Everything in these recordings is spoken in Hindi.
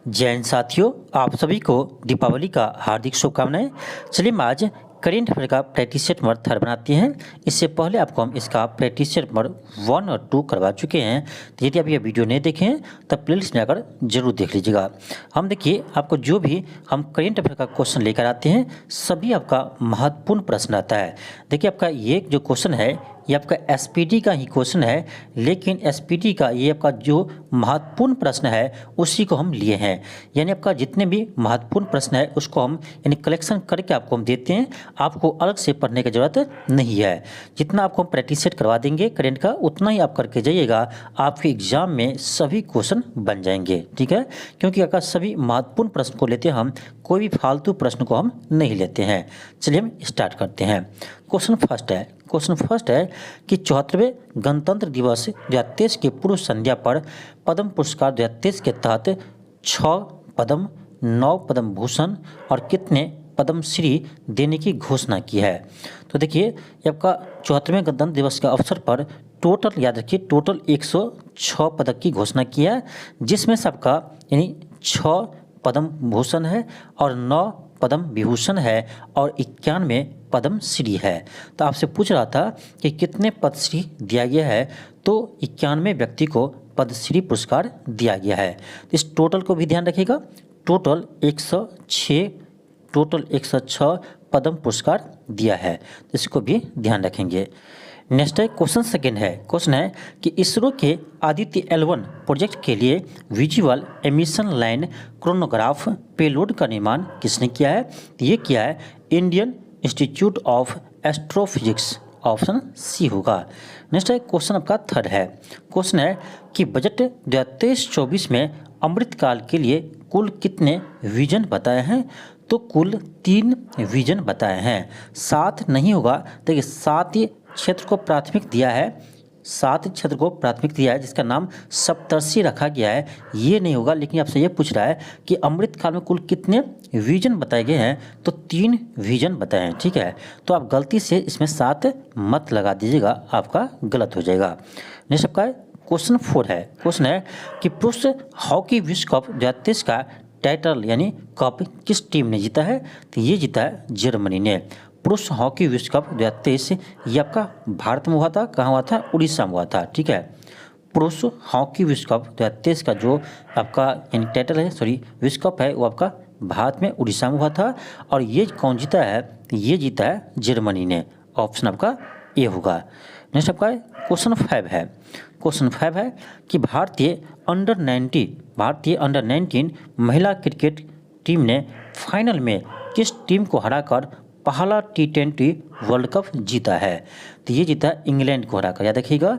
जय हिंद साथियों, आप सभी को दीपावली का हार्दिक शुभकामनाएं। चलिए हम आज करेंट अफेयर का प्रैक्टिस सेट नंबर 3 बनाते हैं। इससे पहले आपको हम इसका प्रैक्टिस सेट नंबर 1 और 2 करवा चुके हैं। तो यदि आप ये वीडियो नहीं देखे हैं तब प्लेलिस्ट में आकर जरूर देख लीजिएगा। हम देखिए आपको जो भी हम करेंट अफेयर का क्वेश्चन लेकर आते हैं सभी आपका महत्वपूर्ण प्रश्न आता है। देखिए आपका ये जो क्वेश्चन है ये आपका एसपीटी का ही क्वेश्चन है, लेकिन एसपीटी का ये आपका जो महत्वपूर्ण प्रश्न है उसी को हम लिए हैं। यानी आपका जितने भी महत्वपूर्ण प्रश्न है उसको हम यानी कलेक्शन करके आपको हम देते हैं। आपको अलग से पढ़ने की ज़रूरत नहीं है। जितना आपको हम प्रैक्टिस सेट करवा देंगे करेंट का उतना ही आप करके जाइएगा, आपके एग्जाम में सभी क्वेश्चन बन जाएंगे। ठीक है, क्योंकि आपका सभी महत्वपूर्ण प्रश्न को लेते हैं हम, कोई भी फालतू प्रश्न को हम नहीं लेते हैं। चलिए हम स्टार्ट करते हैं। क्वेश्चन फर्स्ट है कि 74वें गणतंत्र दिवस 2023 के पूर्व संध्या पर पद्म पुरस्कार 2023 के तहत 6 पद्म, 9 पद्म भूषण और कितने पद्मश्री देने की घोषणा की है। तो देखिए ये आपका 74वें गणतंत्र दिवस के अवसर पर टोटल याद रखिए टोटल 106 पदक की घोषणा की है, जिसमें सबका यानी 6 पद्म भूषण है और 9 पद्म विभूषण है और 91 पद्मश्री है। तो आपसे पूछ रहा था कि कितने पद्मश्री दिया गया है, तो 91 व्यक्ति को पद्मश्री पुरस्कार दिया गया है। तो इस टोटल को भी ध्यान रखिएगा, टोटल 106 पद्म पुरस्कार दिया है, तो इसको भी ध्यान रखेंगे। नेक्स्ट है क्वेश्चन है कि इसरो के आदित्य L1 प्रोजेक्ट के लिए visual emission line coronagraph payload का निर्माण किसने किया है? ये किया है Indian Institute of Astrophysics, option C होगा। नेक्स्ट है क्वेश्चन आपका थर्ड है। क्वेश्चन है कि बजट 2023-24 में अमृतकाल के लिए कुल कितने विजन बताए हैं? तो कुल 3 विजन बताए हैं। 7 नहीं होगा, देखिए 7 क्षेत्र को प्राथमिक दिया है, 7 क्षेत्र को प्राथमिक दिया है जिसका नाम सप्तर्षि रखा गया है, ये नहीं होगा। लेकिन आपसे ये पूछ रहा है कि अमृतकाल में कुल कितने विजन बताए गए हैं, तो 3 विजन बताए हैं। ठीक है, तो आप गलती से इसमें 7 मत लगा दीजिएगा, आपका गलत हो जाएगा। नेक्स्ट आपका क्वेश्चन 4 है। क्वेश्चन है कि पुरुष हॉकी विश्व कप 2023 का टाइटल यानी कप किस टीम ने जीता है? तो ये जीता है जर्मनी ने। पुरुष हॉकी विश्व कप 2023 ये आपका भारत में हुआ था, कहाँ हुआ था? उड़ीसा में हुआ था। ठीक है, पुरुष हॉकी विश्व कप 2023 का जो आपका यानी टाइटल है विश्व कप है वो आपका भारत में उड़ीसा में हुआ था। और ये कौन जीता है? ये जीता है जर्मनी ने, ऑप्शन आपका ए होगा। नेक्स्ट आपका क्वेश्चन 5 है कि भारतीय अंडर 19 महिला क्रिकेट टीम ने फाइनल में किस टीम को हराकर पहला T20 वर्ल्ड कप जीता है? तो ये जीता है इंग्लैंड को हराकर। याद रखिएगा,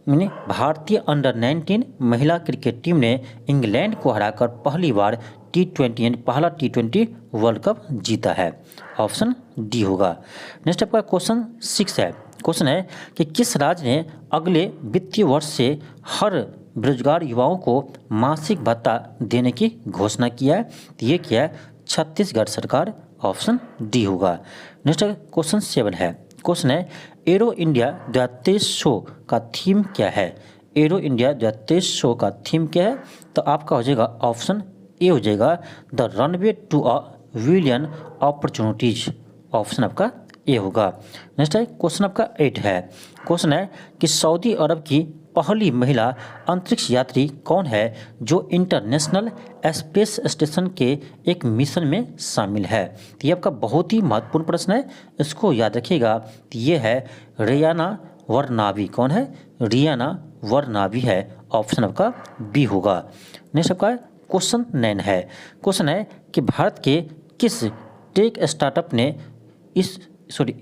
मैंने भारतीय अंडर 19 महिला क्रिकेट टीम ने इंग्लैंड को हराकर पहली बार T20 यानी पहला T20 वर्ल्ड कप जीता है, ऑप्शन डी होगा। नेक्स्ट आपका क्वेश्चन 6 है। क्वेश्चन है कि किस राज्य ने अगले वित्तीय वर्ष से हर बेरोजगार युवाओं को मासिक भत्ता देने की घोषणा किया है? तो ये किया है छत्तीसगढ़ सरकार, ऑप्शन डी होगा। नेक्स्ट क्वेश्चन 7 है। क्वेश्चन है एरो इंडिया 2023 शो का थीम क्या है? एरो इंडिया 2023 शो का थीम क्या है? तो आपका हो जाएगा ऑप्शन ए हो जाएगा the runway to a billion opportunities, option आपका ए होगा। नेक्स्ट है क्वेश्चन आपका 8 है। क्वेश्चन है कि सऊदी अरब की पहली महिला अंतरिक्ष यात्री कौन है जो इंटरनेशनल स्पेस स्टेशन के एक मिशन में शामिल है? तो ये आपका बहुत ही महत्वपूर्ण प्रश्न है, इसको याद रखिएगा। ये है रियाना वरनावी। कौन है? रियाना वरनावी है, ऑप्शन आपका बी होगा। नेक्स्ट आपका क्वेश्चन 9 है। क्वेश्चन है कि भारत के किस टेक स्टार्टअप ने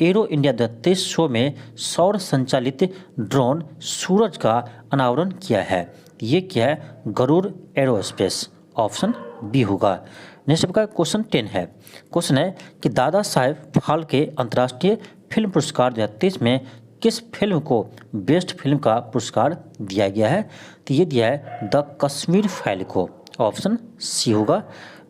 एरो इंडिया 2023 शो में सौर संचालित ड्रोन सूरज का अनावरण किया है? ये क्या है? गरुड़ एरोस्पेस, ऑप्शन बी होगा। नेक्स्ट आपका क्वेश्चन 10 है। क्वेश्चन है कि दादा साहेब फाल्के अंतर्राष्ट्रीय फिल्म पुरस्कार 2023 में किस फिल्म को बेस्ट फिल्म का पुरस्कार दिया गया है? तो ये दिया है द कश्मीर फाइल को, ऑप्शन सी होगा।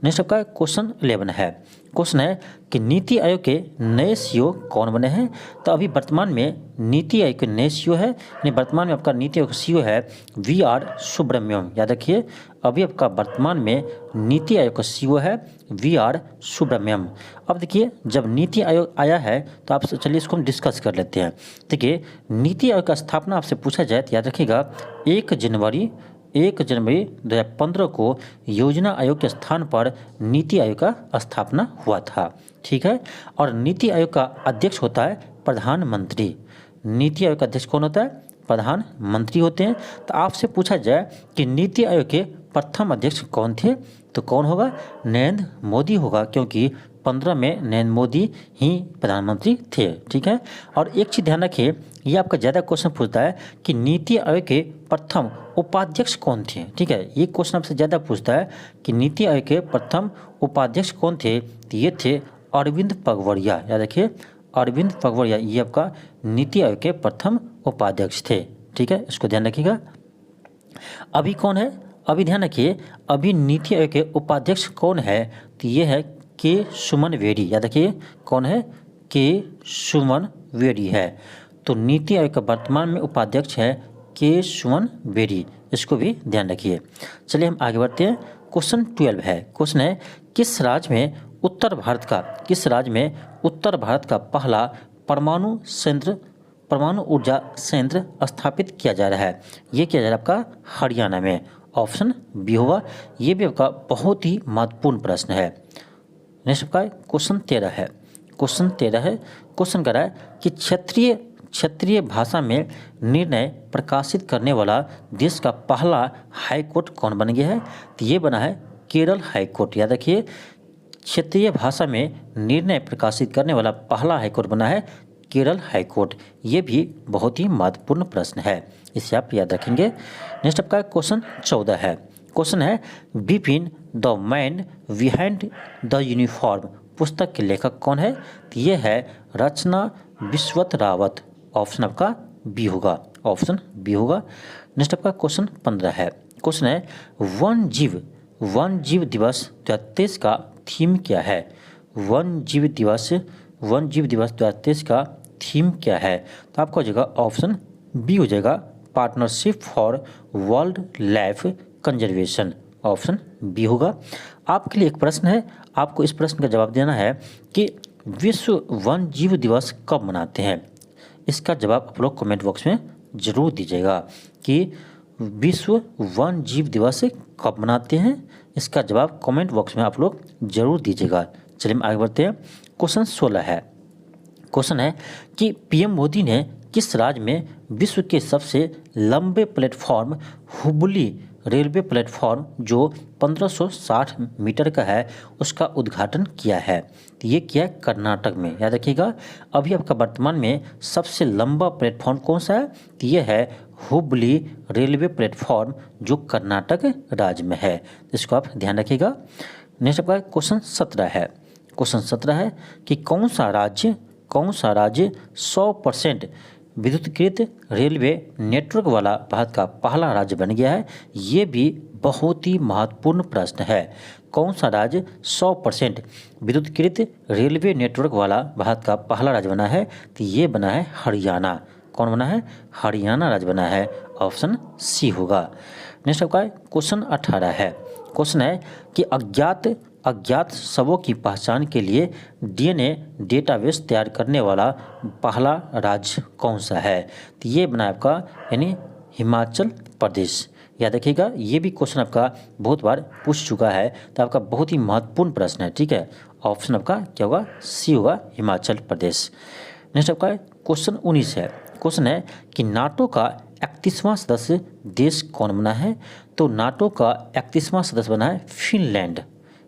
नेक्स्ट आपका क्वेश्चन 11 है। क्वेश्चन है कि नीति आयोग के नए सीईओ कौन बने हैं। तो अभी वर्तमान में नीति आयोग के नए सीईओ है, यानी वर्तमान में आपका नीति आयोग का सीईओ है वी.आर. सुब्रमण्यम। याद रखिए, अभी आपका वर्तमान में नीति आयोग का सीईओ है वी.आर. सुब्रमण्यम। अब देखिए, जब नीति आयोग आया है तो आप चलिए इसको हम डिस्कस कर लेते हैं। देखिए, नीति आयोग का स्थापना आपसे पूछा जाए तो याद रखिएगा 1 जनवरी 2015 को योजना आयोग के स्थान पर नीति आयोग का स्थापना हुआ था। ठीक है, और नीति आयोग का अध्यक्ष होता है प्रधानमंत्री। नीति आयोग का अध्यक्ष कौन होता है? प्रधानमंत्री होते हैं। तो आपसे पूछा जाए कि नीति आयोग के प्रथम अध्यक्ष कौन थे, तो कौन होगा? नरेंद्र मोदी होगा, क्योंकि 15 में नरेंद्र मोदी ही प्रधानमंत्री थे। ठीक है, और एक चीज़ ध्यान रखिए, ये आपका ज़्यादा क्वेश्चन पूछता है कि नीति आयोग के प्रथम उपाध्यक्ष कौन थे। ठीक है, ये क्वेश्चन आपसे ज़्यादा पूछता है कि नीति आयोग के प्रथम उपाध्यक्ष कौन थे। तो ये थे अरविंद पगवड़िया। याद रखिए, अरविंद पगवड़िया ये आपका नीति आयोग के प्रथम उपाध्यक्ष थे। ठीक है, इसको ध्यान रखिएगा। अभी कौन है? अभी ध्यान रखिए, अभी नीति आयोग के उपाध्यक्ष कौन है? तो ये है के सुमन बेरी। याद रखिए, कौन है? के सुमन बेरी है। तो नीति आयोग का वर्तमान में उपाध्यक्ष है के सुमन बेरी, इसको भी ध्यान रखिए। चलिए हम आगे बढ़ते हैं। क्वेश्चन 12 है। क्वेश्चन है किस राज्य में उत्तर भारत का पहला परमाणु ऊर्जा संयंत्र स्थापित किया जा रहा है? ये किया जा रहा है आपका हरियाणा में। ऑप्शन बी होगा। ये भी आपका बहुत ही महत्वपूर्ण प्रश्न है। नेक्स्ट आपका क्वेश्चन 13 है। क्वेश्चन कह रहा है कि क्षेत्रीय भाषा में निर्णय प्रकाशित करने वाला देश का पहला हाईकोर्ट कौन बन गया है? तो ये बना है केरल हाईकोर्ट। याद रखिए, क्षेत्रीय भाषा में निर्णय प्रकाशित करने वाला पहला हाईकोर्ट बना है केरल हाईकोर्ट। ये भी बहुत ही महत्वपूर्ण प्रश्न है, इसे आप याद रखेंगे। नेक्स्ट आपका क्वेश्चन 14 है। क्वेश्चन है Bipin the man behind the uniform पुस्तक के लेखक कौन है? तो ये है रचना बिस्वत रावत। ऑप्शन आपका बी होगा। ऑप्शन बी होगा। नेक्स्ट आपका क्वेश्चन 15 है। क्वेश्चन है वन जीव दिवस 2023 का थीम क्या है? वन जीव दिवस 2023 का थीम क्या है? तो आपका हो जाएगा ऑप्शन बी हो जाएगा, partnership for world life conservation. Option B होगा। आपके लिए एक प्रश्न है, आपको इस प्रश्न का जवाब देना है कि विश्व वन जीव दिवस कब मनाते हैं? इसका जवाब आप लोग कमेंट बॉक्स में जरूर दीजिएगा कि विश्व वन जीव दिवस कब मनाते हैं। इसका जवाब कमेंट बॉक्स में आप लोग जरूर दीजिएगा। चलिए हम आगे बढ़ते हैं। क्वेश्चन 16 है। क्वेश्चन है कि पीएम मोदी ने किस राज्य में विश्व के सबसे लंबे प्लेटफॉर्म हुबली रेलवे प्लेटफॉर्म जो 1560 मीटर का है उसका उद्घाटन किया है? तो ये किया है कर्नाटक में। याद रखिएगा, अभी आपका वर्तमान में सबसे लंबा प्लेटफॉर्म कौन सा है? तो ये है हुबली रेलवे प्लेटफॉर्म जो कर्नाटक राज्य में है। इसको आप ध्यान रखिएगा। नेक्स्ट आपका क्वेश्चन 17 है। क्वेश्चन 17 है कि कौन सा राज्य 100% विद्युतीकृत रेलवे नेटवर्क वाला भारत का पहला राज्य बन गया है? ये भी बहुत ही महत्वपूर्ण प्रश्न है। कौन सा राज्य 100% विद्युतीकृत रेलवे नेटवर्क वाला भारत का पहला राज्य बना है? तो ये बना है हरियाणा। कौन बना है? हरियाणा राज्य बना है। ऑप्शन सी होगा। नेक्स्ट आपका क्वेश्चन 18 है। क्वेश्चन है कि अज्ञात शवों की पहचान के लिए डीएनए डेटाबेस तैयार करने वाला पहला राज्य कौन सा है? तो ये बना आपका यानी हिमाचल प्रदेश। याद रखिएगा, ये भी क्वेश्चन आपका बहुत बार पूछ चुका है, तो आपका बहुत ही महत्वपूर्ण प्रश्न है। ठीक है, ऑप्शन आपका क्या होगा? सी होगा, हिमाचल प्रदेश। नेक्स्ट आपका क्वेश्चन 19 है। क्वेश्चन है कि नाटो का 31वां सदस्य देश कौन बना है? तो नाटो का 31वां सदस्य बना है फिनलैंड।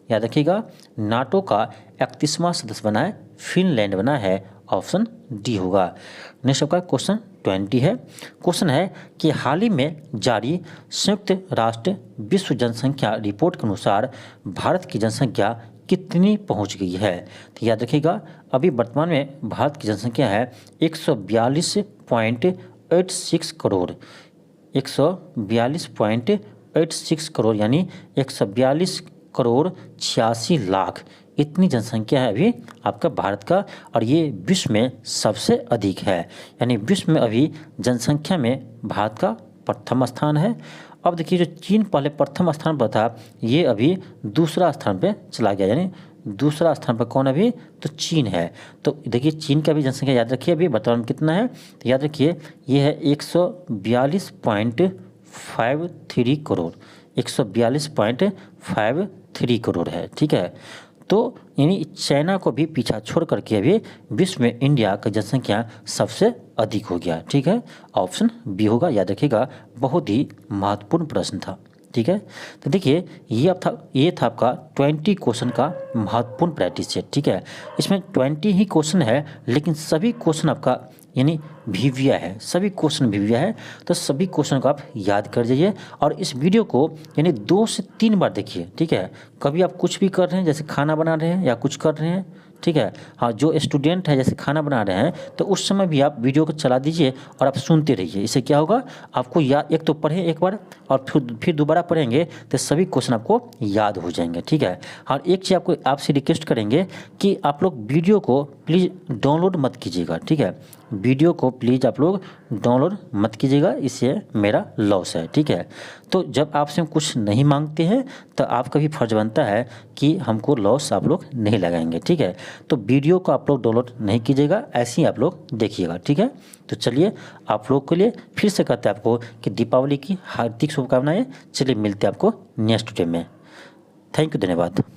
याद रखिएगा, नाटो का 31वां सदस्य बना है फिनलैंड बना है। ऑप्शन डी होगा। नेक्स्ट आपका क्वेश्चन 20 है। क्वेश्चन है कि हाल ही में जारी संयुक्त राष्ट्र विश्व जनसंख्या रिपोर्ट के अनुसार भारत की जनसंख्या कितनी पहुंच गई है? तो याद रखिएगा, अभी वर्तमान में भारत की जनसंख्या है 142.86 करोड़। 142.86 करोड़ यानी 142 1,86,00,000 इतनी जनसंख्या है अभी आपका भारत का, और ये विश्व में सबसे अधिक है। यानी विश्व में अभी जनसंख्या में भारत का प्रथम स्थान है। अब देखिए जो चीन पहले प्रथम स्थान पर था, ये अभी दूसरा स्थान पे चला गया। यानी दूसरा स्थान पर कौन अभी? तो चीन है। तो देखिए चीन का भी जनसंख्या याद रखिए अभी वर्तमान में कितना है, तो याद रखिए ये है 142.53 करोड़, 142.53 करोड़ है। ठीक है, तो यानी चाइना को भी पीछा छोड़ करके अभी विश्व में इंडिया का जनसंख्या सबसे अधिक हो गया। ठीक है, ऑप्शन बी होगा, याद रखिएगा, बहुत ही महत्वपूर्ण प्रश्न था। ठीक है, तो देखिए ये था आपका 20 क्वेश्चन का महत्वपूर्ण प्रैक्टिस सेट। ठीक है, इसमें 20 ही क्वेश्चन है, लेकिन सभी क्वेश्चन आपका यानी भिविया है, सभी क्वेश्चन भिविया है। तो सभी क्वेश्चन को आप याद कर जाइए और इस वीडियो को यानी 2 से 3 बार देखिए। ठीक है, कभी आप कुछ भी कर रहे हैं, जैसे खाना बना रहे हैं या कुछ कर रहे हैं, ठीक है, हाँ, जो स्टूडेंट है जैसे खाना बना रहे हैं, तो उस समय भी आप वीडियो को चला दीजिए और आप सुनते रहिए। इससे क्या होगा, आपको याद, एक तो पढ़ें एक बार और फिर दोबारा पढ़ेंगे तो सभी क्वेश्चन आपको याद हो जाएंगे। ठीक है, और एक चीज़ आपसे रिक्वेस्ट करेंगे कि आप लोग वीडियो को प्लीज़ डाउनलोड मत कीजिएगा। ठीक है, वीडियो को प्लीज़ आप लोग डाउनलोड मत कीजिएगा, इससे मेरा लॉस है। ठीक है, तो जब आपसे हम कुछ नहीं मांगते हैं तो आपका भी फर्ज बनता है कि हमको लॉस आप लोग नहीं लगाएंगे। ठीक है, तो वीडियो को आप लोग डाउनलोड नहीं कीजिएगा, ऐसे ही आप लोग देखिएगा। ठीक है, तो चलिए आप लोग के लिए फिर से कहते हैं आपको कि दीपावली की हार्दिक शुभकामनाएं। चलिए मिलते हैं आपको नेक्स्ट डे में। थैंक यू, धन्यवाद।